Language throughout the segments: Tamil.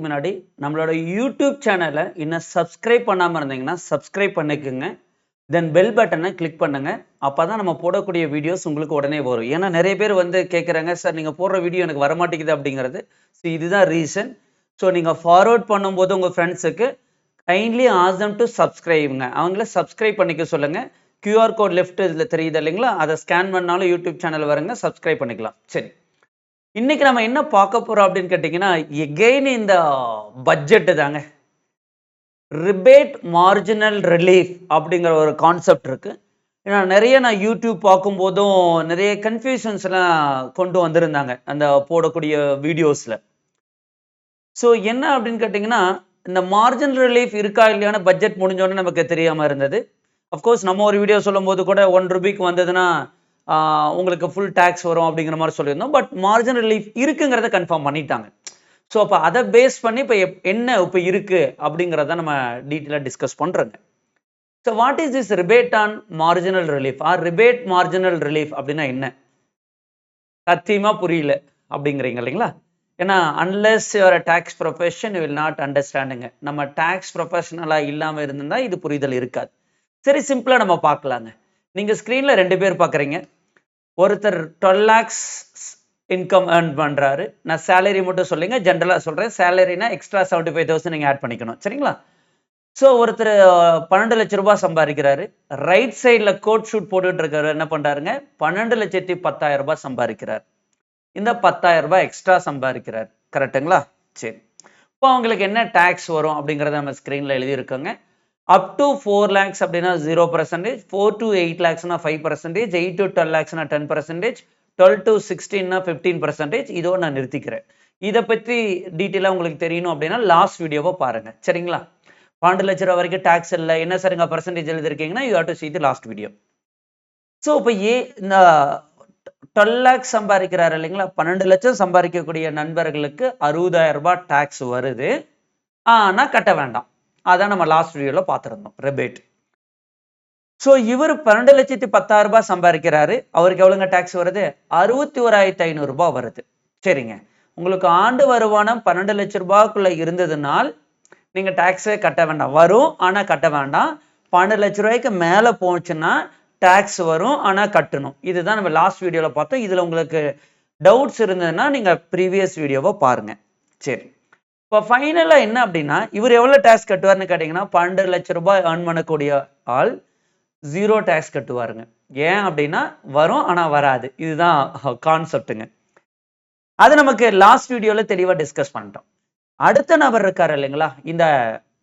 முன்னாடி நம்மளோட யூடியூப் சேனலை இன்னும் சப்ஸ்கிரைப் பண்ணாமல் இருந்தீங்கன்னா சப்ஸ்கிரைப் பண்ணிக்கோங்க. தென் பெல் பட்டனை கிளிக் பண்ணுங்க. அப்போ தான் நம்ம போடக்கூடிய வீடியோஸ் உங்களுக்கு உடனே வரும். ஏன்னா நிறைய பேர் வந்து கேட்குறாங்க, சார் நீங்கள் போடுற வீடியோ எனக்கு வரமாட்டேங்குது அப்படிங்கிறது. ஸோ இதுதான் ரீசன். ஸோ நீங்கள் ஃபார்வர்ட் பண்ணும்போது உங்கள் ஃப்ரெண்ட்ஸுக்கு கைண்ட்லி ஆஸ்க் தெம் டு சப்ஸ்கிரைபுங்க. அவங்கள சப்ஸ்கிரைப் பண்ணிக்க சொல்லுங்கள். QR கோட் லெஃப்ட் இதில் தெரியுது இல்லைங்களா, அதை ஸ்கேன் பண்ணாலும் யூடியூப் சேனல் வருங்க, சப்ஸ்கிரைப் பண்ணிக்கலாம். சரி, இன்னைக்கு நம்ம என்ன பார்க்க போறோம் அப்படின்னு கேட்டீங்கன்னா, எகெயின் இந்த பட்ஜெட் தாங்க. ரிபேட் மார்ஜினல் ரிலீஃப் அப்படிங்கிற ஒரு கான்செப்ட் இருக்கு. ஏன்னா நிறைய நான் யூடியூப் பார்க்கும்போதும் நிறைய கன்ஃபியூஷன்ஸ் எல்லாம் கொண்டு வந்திருந்தாங்க அந்த போடக்கூடிய வீடியோஸ்ல. ஸோ என்ன அப்படின்னு கேட்டிங்கன்னா, இந்த மார்ஜினல் ரிலீஃப் இருக்கா இல்லையான பட்ஜெட் முடிஞ்சோடனே நமக்கு தெரியாம இருந்தது. அஃப்கோர்ஸ் நம்ம ஒரு வீடியோ சொல்லும் போது கூட ₹1 வந்ததுன்னா உங்களுக்கு ஃபுல் டேக்ஸ் வரும் அப்படிங்கிற மாதிரி சொல்லியிருந்தோம். பட் மார்ஜினல் ரிலீஃப் இருக்குங்கிறத கன்ஃபார்ம் பண்ணிட்டாங்க. ஸோ அப்போ அதை பேஸ் பண்ணி இப்போ என்ன இப்போ இருக்கு அப்படிங்கிறத நம்ம டீட்டெயிலாக டிஸ்கஸ் பண்ணுறோங்க. So what is this rebate on marginal relief or rebate marginal relief அப்படின்னா என்ன? சத்தியமா புரியல அப்படிங்கிறீங்க இல்லைங்களா? ஏன்னா unless your tax profession you will not அண்டர்ஸ்டாண்டுங்க. நம்ம டேக்ஸ் ப்ரொஃபஷனலாக இல்லாமல் இருந்திருந்தா இது புரிதல் இருக்காது. சரி, சிம்பிளாக நம்ம பார்க்கலாங்க. நீங்கள் ஸ்க்ரீனில் 2 பேர் பார்க்குறீங்க. ஒருத்தர் 12 lakhs இன்கம் ஏர்ன் பண்ணுறாரு. நான் சேலரி மட்டும் சொல்லுங்க, ஜென்ரலாக சொல்கிறேன். சேலரினா எக்ஸ்ட்ரா 75,000 நீங்கள் ஆட் பண்ணிக்கணும், சரிங்களா? ஸோ ஒருத்தர் 12 லட்ச ரூபாய் சம்பாதிக்கிறாரு. ரைட் சைடில் கோட் ஷூட் போட்டுட்டு இருக்காரு. என்ன பண்ணுறாருங்க? 12,10,000 ரூபாய் சம்பாதிக்கிறார். இந்த 10,000 ரூபாய் எக்ஸ்ட்ரா சம்பாதிக்கிறார். கரெக்டுங்களா? சரி, இப்போ அவங்களுக்கு என்ன டேக்ஸ் வரும் அப்படிங்கிறத நம்ம ஸ்க்ரீனில் எழுதியிருக்கோங்க. அப் டு 4 lakhs அப்படின்னா 0%, 4 to 8 lakhsனா 5%, 8 to 12 lakhsனா 10%, 12 to 16னா 15%. இதோட நான் நிறுத்திக்கிறேன். இதை பற்றி டீட்டெயிலாக உங்களுக்கு தெரியணும் அப்படின்னா லாஸ்ட் வீடியோவை பாருங்க, சரிங்களா? 12 லட்ச ரூபா வரைக்கும் டேக்ஸ் இல்லை, என்ன சார் இங்கே பர்சன்டேஜ் எழுதிருக்கீங்கன்னா you have to see the last video. So இப்போ இந்த 12 lakhs சம்பாதிக்கிறாரு இல்லைங்களா, 12 லட்சம் சம்பாதிக்கக்கூடிய நண்பர்களுக்கு 60,000 ரூபாய் டேக்ஸ் வருது. ஆனால் கட்ட வேண்டாம். அதான் நம்ம லாஸ்ட் வீடியோல பார்த்துருந்தோம், ரிபேட். ஸோ இவர் 12,10,000 ரூபாய் சம்பாதிக்கிறாரு. அவருக்கு எவ்வளோங்க டேக்ஸ் வருது? 61,500 ரூபாய் வருது. சரிங்க, உங்களுக்கு ஆண்டு வருமானம் 12 லட்ச ரூபாய்க்குள்ள இருந்ததுனால் நீங்க டேக்ஸே கட்ட வேண்டாம். வரும் ஆனா கட்ட வேண்டாம். 12 லட்ச ரூபாய்க்கு மேல போச்சுன்னா டேக்ஸ் வரும் ஆனா கட்டணும். இதுதான் நம்ம லாஸ்ட் வீடியோல பார்த்தோம். இதுல உங்களுக்கு டவுட்ஸ் இருந்ததுன்னா நீங்க ப்ரீவியஸ் வீடியோவை பாருங்க. சரி, இப்போ ஃபைனலாக என்ன அப்படின்னா, இவர் எவ்வளோ டேக்ஸ் கட்டுவார்னு கேட்டிங்கன்னா, 12 லட்ச ரூபாய் ஏர்ன் பண்ணக்கூடிய ஆள் 0 டேக்ஸ் கட்டுவாருங்க. ஏன் அப்படின்னா வரும் ஆனால் வராது. இதுதான் கான்செப்டுங்க. அது நமக்கு லாஸ்ட் வீடியோவில் தெளிவாக டிஸ்கஸ் பண்ணிட்டோம். அடுத்த நபர் இருக்காரு இல்லைங்களா, இந்த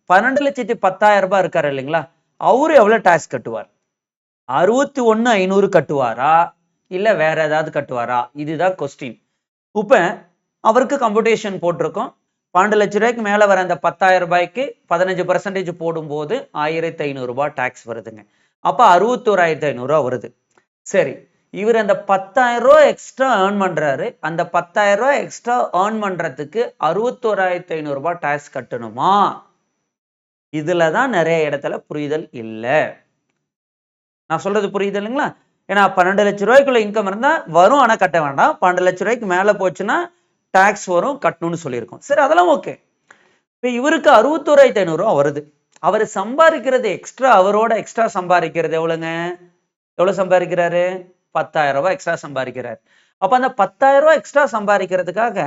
12,10,000 ரூபாய் இருக்காரு இல்லைங்களா, அவரு எவ்வளோ டேக்ஸ் கட்டுவார்? 61,500 கட்டுவாரா இல்லை வேற ஏதாவது கட்டுவாரா? இதுதான் கொஸ்டின். இப்போ அவருக்கு கம்ப்யூட்டேஷன் போட்டிருக்கோம். 12 லட்ச ரூபாய்க்கு மேலே வர அந்த 10,000 ரூபாய்க்கு 15% போடும்போது 1,500 ரூபாய் டேக்ஸ் வருதுங்க. அப்போ 61,500 ரூபா வருது. சரி, இவர் அந்த 10,000 ரூபாய் எக்ஸ்ட்ரா ஏர்ன் பண்றாரு. அந்த 10,000 ரூபாய் எக்ஸ்ட்ரா ஏர்ன் பண்றதுக்கு 61,500 ரூபாய் டேக்ஸ் கட்டணுமா? இதுல தான் நிறைய இடத்துல புரிதல் இல்லை. நான் சொல்றது புரியுது இல்லைங்களா? ஏன்னா 12 லட்ச ரூபாய்க்குள்ள இன்கம் இருந்தா வரும் ஆனா கட்ட வேண்டாம். 12 லட்ச ரூபாய்க்கு மேல போச்சுன்னா டாக்ஸ் வரும், கட்டணும்னு சொல்லியிருக்கோம். சரி, அதெல்லாம் ஓகே. இப்போ இவருக்கு 61,500 ரூபா வருது. அவர் சம்பாதிக்கிறது எக்ஸ்ட்ரா, அவரோட எக்ஸ்ட்ரா சம்பாதிக்கிறது எவ்வளோங்க? எவ்வளோ சம்பாதிக்கிறாரு? 10,000 ரூபாய் எக்ஸ்ட்ரா சம்பாதிக்கிறார். அப்போ அந்த 10,000 ரூபாய் எக்ஸ்ட்ரா சம்பாதிக்கிறதுக்காக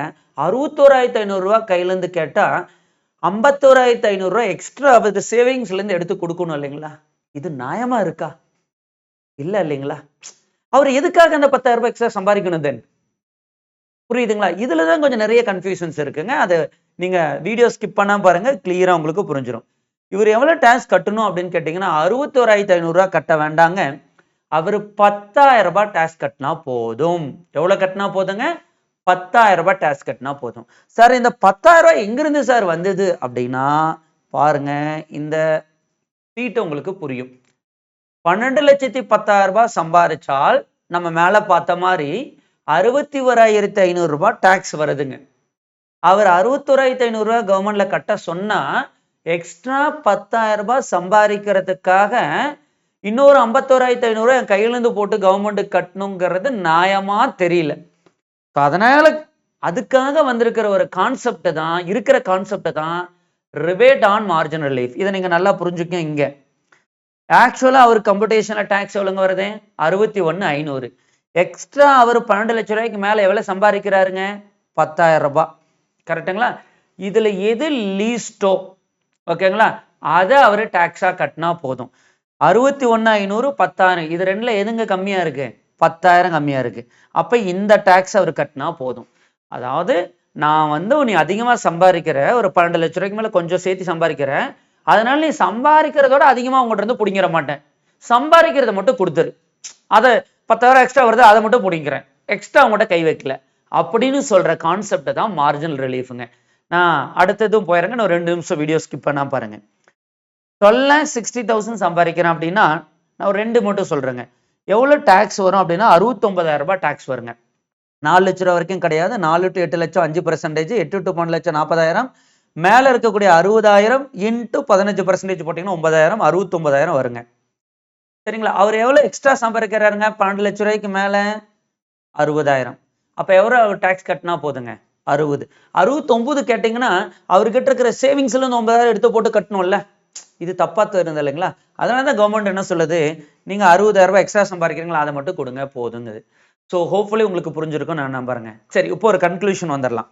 61,500 ரூபாய் கையிலேருந்து கேட்டா 51,500 ரூபாய் எக்ஸ்ட்ரா அவருக்கு சேவிங்ஸ்லேருந்து எடுத்து கொடுக்கணும் இல்லைங்களா? இது நியாயமா இருக்கா? இல்லை இல்லைங்களா? அவர் எதுக்காக அந்த 10,000 ரூபாய் எக்ஸ்ட்ரா சம்பாதிக்கணும்? தென் புரியுதுங்களா? இதுல தான் கொஞ்சம் நிறைய கன்ஃபியூஷன்ஸ் இருக்குங்க. அது நீங்க வீடியோ ஸ்கிப் பண்ணாம பாருங்க, கிளியரா உங்களுக்கு புரிஞ்சிடும். இவர் எவ்வளவு டேக்ஸ் கட்டணும் அப்படின்னு கேட்டீங்கன்னா 61,500 ரூபாய் கட்ட வேண்டாங்க. அவர் 10,000 ரூபாய் டேக்ஸ் கட்டினா போதும். எவ்வளவு கட்டினா போதுங்க? 10,000 ரூபாய் டேக்ஸ் கட்டினா போதும். சார் இந்த 10,000 ரூபாய் எங்கிருந்து சார் வந்தது அப்படின்னா பாருங்க, இந்த சீட்டு உங்களுக்கு புரியும். 12,10,000 ரூபாய் சம்பாதிச்சால் நம்ம மேல பார்த்த மாதிரி 61,500 ரூபாய் டாக்ஸ் வருதுங்க. அவர் 61,500 ரூபாய் கவர்மெண்ட்ல கட்ட சொன்னா எக்ஸ்ட்ரா 10,000 ரூபாய் சம்பாதிக்கிறதுக்காக இன்னொரு 51,500 ரூபாய் கையிலிருந்து போட்டு கவர்மெண்ட் கட்டணுங்கிறது நியாயமா தெரியல. அதனால அதுக்காக வந்திருக்கிற ஒரு கான்செப்ட் தான், இருக்கிற கான்செப்ட் தான் ரிபேட் ஆன் மார்ஜின் ரிலீஃப். இதை நீங்க நல்லா புரிஞ்சுக்க. இங்க ஆக்சுவலா அவர் கம்ப்யூட்டேஷன்ல டாக்ஸ் எவ்வளவுங்க வருது? 61,500. எக்ஸ்ட்ரா அவர் 12 லட்சம் ரூபாய்க்கு மேல எவ்வளவு சம்பாதிக்கிறாருங்க? 10,000 ரூபாய். கரெக்டுங்களா? இதுல எது லீஸ்டோ, ஓகேங்களா, அதை அவரு டாக்ஸா கட்டினா போதும். 61,500 10,000 இது ரெண்டுல எதுங்க கம்மியா இருக்கு? 10,000 கம்மியா இருக்கு. அப்ப இந்த டாக்ஸ் அவர் கட்டினா போதும். அதாவது நான் நீ அதிகமா சம்பாதிக்கிற, ஒரு 12 லட்சம் ரூபாய்க்கு மேல கொஞ்சம் சேர்த்து சம்பாதிக்கிற, அதனால நீ சம்பாதிக்கிறதோட அதிகமா உங்கள்கிட்ட இருந்து பிடிங்கிற மாட்டேன், சம்பாதிக்கிறத மட்டும் கொடுத்துரு, அதை 10,000 எக்ஸ்ட்ரா வருது அதை மட்டும் பிடிங்கிறேன், எக்ஸ்ட்ரா உங்கள்கிட்ட கை வைக்கல அப்படின்னு சொல்ற கான்செப்ட் தான் மார்ஜினல் ரிலீஃப்ங்க. நான் அடுத்ததும் போயிடுறேங்க. நான் 2 நிமிஷம் வீடியோ ஸ்கிப் பண்ணா பாருங்க. 12,60,000 சம்பாதிக்கிறேன் அப்படின்னா நான் ஒரு 2 மட்டும் சொல்றேங்க. எவ்வளவு டாக்ஸ் வரும் அப்படின்னா 69,000 ரூபாய் டாக்ஸ் வருங்க. 4 லட்சம் ரூபாய் வரைக்கும் கிடையாது. 4 to 8 லட்சம் 5%, 8 to 12 லட்சம் 40,000, மேல இருக்கக்கூடிய 60,000 இன்ட்டு 15% போட்டீங்கன்னா 9,000, 69,000 வருங்க. சரிங்களா? அவர் எவ்வளவு எக்ஸ்ட்ரா சம்பாதிக்கிறாருங்க? 12 லட்சம் ரூபாய்க்கு மேல 60,000. அப்ப எவ்வளவு டாக்ஸ் கட்டினா போதுங்க? 60. 69 கேட்டீங்கன்னா அவர்கிட்ட இருக்கிற சேவிங்ஸ்ல இருந்து 9,000 எடுத்து போட்டு கட்டணும்ல. இது தப்பா தெரியுது இல்லைங்களா? அதனாலதான் கவர்மெண்ட் என்ன சொல்லுது, நீங்க 60,000 ரூபாய் எக்ஸ்ட்ரா சம்பாதிக்கிறீங்களா அதை மட்டும் கொடுங்க போதுங்குது. ஸோ ஹோப்ஃபுல்லி உங்களுக்கு புரிஞ்சிருக்கும் நான் நம்புறேங்க. சரி, இப்போ ஒரு கன்க்ளூஷன் வந்துடலாம்.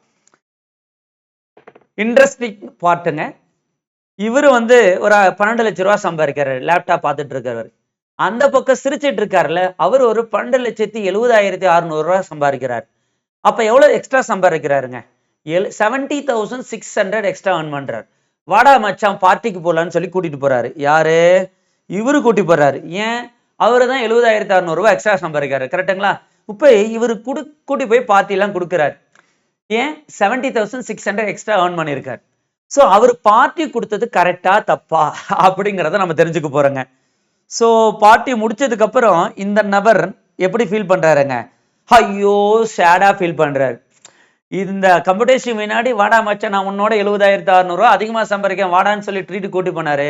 இன்ட்ரெஸ்டிங் பார்ட்டுங்க. இவர் ஒரு 12 லட்சம் ரூபாய் சம்பாதிக்கிறாரு, லேப்டாப் பார்த்துட்டு இருக்காரு. அந்த பக்கம் சிரிச்சிட்டு இருக்காருல்ல, அவர் ஒரு 12,70,600 ரூபாய் சம்பாதிக்கிறார். அப்ப எவ்வளவு எக்ஸ்ட்ரா சம்பாதிக்கிறாருங்க? 70,600 எக்ஸ்ட்ரா earn பண்றாரு. வாடா மச்சான் பார்ட்டிக்கு போலான்னு சொல்லி கூட்டிட்டு போறாரு. யாரு? இவரு கூட்டி போறாரு. ஏன்? அவரு தான் 70,600 ரூபாய் எக்ஸ்ட்ரா சம்பாதிக்கிறாரு. கரெக்டுங்களா? இப்ப இவரு கூட்டி போய் பார்ட்டி எல்லாம் கொடுக்கிறாரு. ஏன்? 70,600 எக்ஸ்ட்ரா earn பண்ணியிருக்காரு. சோ அவர் பார்ட்டி கொடுத்தது கரெக்டா தப்பா அப்படிங்கிறத நம்ம தெரிஞ்சுக்க போறோங்க. சோ பார்ட்டி முடிச்சதுக்கு அப்புறம் இந்த நபர் எப்படி ஃபீல் பண்றாருங்க? ஐயோ சேடா ஃபீல் பண்றாரு. இந்த கம்ப்யூட்டேஷன் முன்னாடி வாடா மச்சான் நான் உன்னோட 70,600 ரூபாய் அதிகமா சம்பாதிக்கிறேன் வாடான்னு சொல்லி ட்ரீட் கூட்டி போனாரு.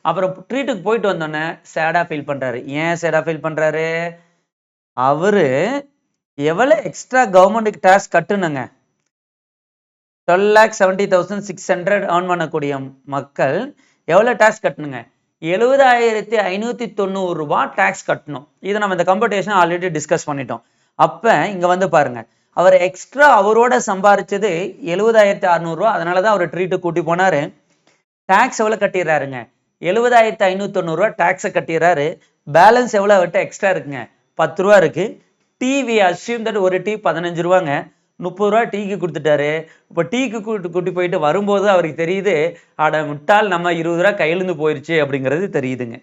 அப்புறம் ட்ரீட்டுக்கு போயிட்டு வந்தோன்னே சேடா ஃபீல் பண்றாரு. ஏன் சேடா ஃபீல் பண்றாரு? அவரு எவ்வளவு எக்ஸ்ட்ரா கவர்மெண்ட்டுக்கு டாக்ஸ் கட்டணுங்க? 12,70,600 earn பண்ணக்கூடிய மக்கள் எவ்வளவு டாக்ஸ் கட்டணுங்க? 70,590 ரூபாய் டாக்ஸ் கட்டணும். இதை நம்ம இந்த கம்ப்யூட்டேஷன் ஆல்ரெடி டிஸ்கஸ் பண்ணிட்டோம். அப்ப இங்க பாருங்க, அவர் எக்ஸ்ட்ரா அவரோட சம்பாதிச்சது 70,600 ரூபாய். அதனாலதான் அவர் ட்ரீட்டு கூட்டி போனாரு. டாக்ஸ் எவ்வளவு கட்டிடுறாருங்க? 70,590 ரூபாய் டாக்ஸை கட்டிடுறாரு. பேலன்ஸ் எவ்வளவு விட்டு எக்ஸ்ட்ரா இருக்குங்க? 10 ரூபா இருக்கு. டிவி அஸ்யூம் தட் ஒரு டீ 15 ரூபாங்க. 30 ரூபா டீக்கு கொடுத்துட்டாரு. இப்போ டீக்கு கூட்டி போயிட்டு வரும்போது அவருக்கு தெரியுது, அட முட்டால் நம்ம 20 ரூபா கையிலிருந்து போயிருச்சு அப்படிங்கிறது தெரியுதுங்க.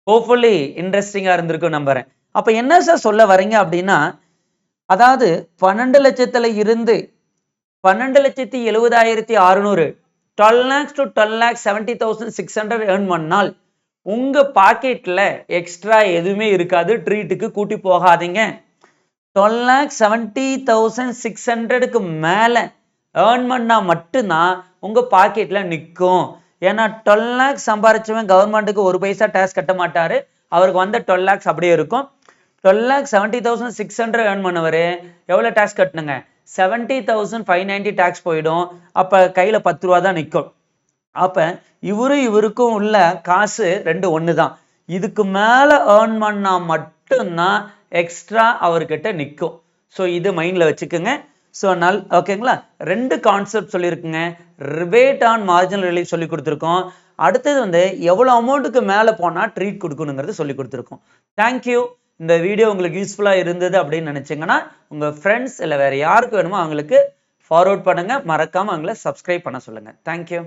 ஹோப்ஃபுல்லி இன்ட்ரெஸ்டிங்கா இருந்திருக்கும் நம்புறேன். அப்ப என்ன சார் சொல்ல வரீங்க அப்படின்னா, அதாவது 12 லட்சத்துல இருந்து 12,70,600 12 lakhs to 12,70,600 earn பண்ணால் உங்க பாக்கெட்ல எக்ஸ்ட்ரா எதுவுமே இருக்காது. ட்ரீட்டுக்கு கூட்டி போகாதீங்க. 12,70,600க்கு மேல ஏர்ன் பண்ணா மட்டும்தான் உங்க பாக்கெட்ல நிற்கும். ஏன்னா 12 lakhs சம்பாரிச்சவன் கவர்மெண்ட்டுக்கு 1 பைசா டாக்ஸ் கட்ட மாட்டாரு. அவருக்கு வந்த 12 lakhs அப்படியே இருக்கும். 12,70,600 ஏர்ன் பண்ணவரு எவ்வளவு டாக்ஸ் கட்டணுங்க? 70,590 டாக்ஸ் போயிடும். அப்ப கையில 10 ரூபா தான் நிற்கும். அப்ப இவருக்கும் உள்ள காசு ரெண்டு ஒண்ணுதான். இதுக்கு மேல ஏர்ன் பண்ணா மட்டும்தான் எக்ஸ்ட்ரா அவர்கிட்ட நிற்கும். ஸோ இது மைண்ட்ல வச்சுக்கோங்க. ஸோ ஓகேங்களா? 2 கான்செப்ட் சொல்லியிருக்குங்க. ரிபேட் ஆன் மார்ஜினல் ரிலீஃப் சொல்லி கொடுத்துருக்கோம். அடுத்தது எவ்வளவு அமௌண்ட்டுக்கு மேல போனா ட்ரீட் கொடுக்கணுங்கிறது சொல்லி கொடுத்துருக்கோம். தேங்க்யூ. இந்த வீடியோ உங்களுக்கு யூஸ்ஃபுல்லா இருந்தது அப்படின்னு நினைச்சீங்கன்னா உங்க ஃப்ரெண்ட்ஸ் இல்ல வேற யாருக்கு வேணுமோ அவங்களுக்கு ஃபார்வர்ட் பண்ணுங்க. மறக்காம அவங்களை சப்ஸ்கிரைப் பண்ண சொல்லுங்க. தேங்க்யூ.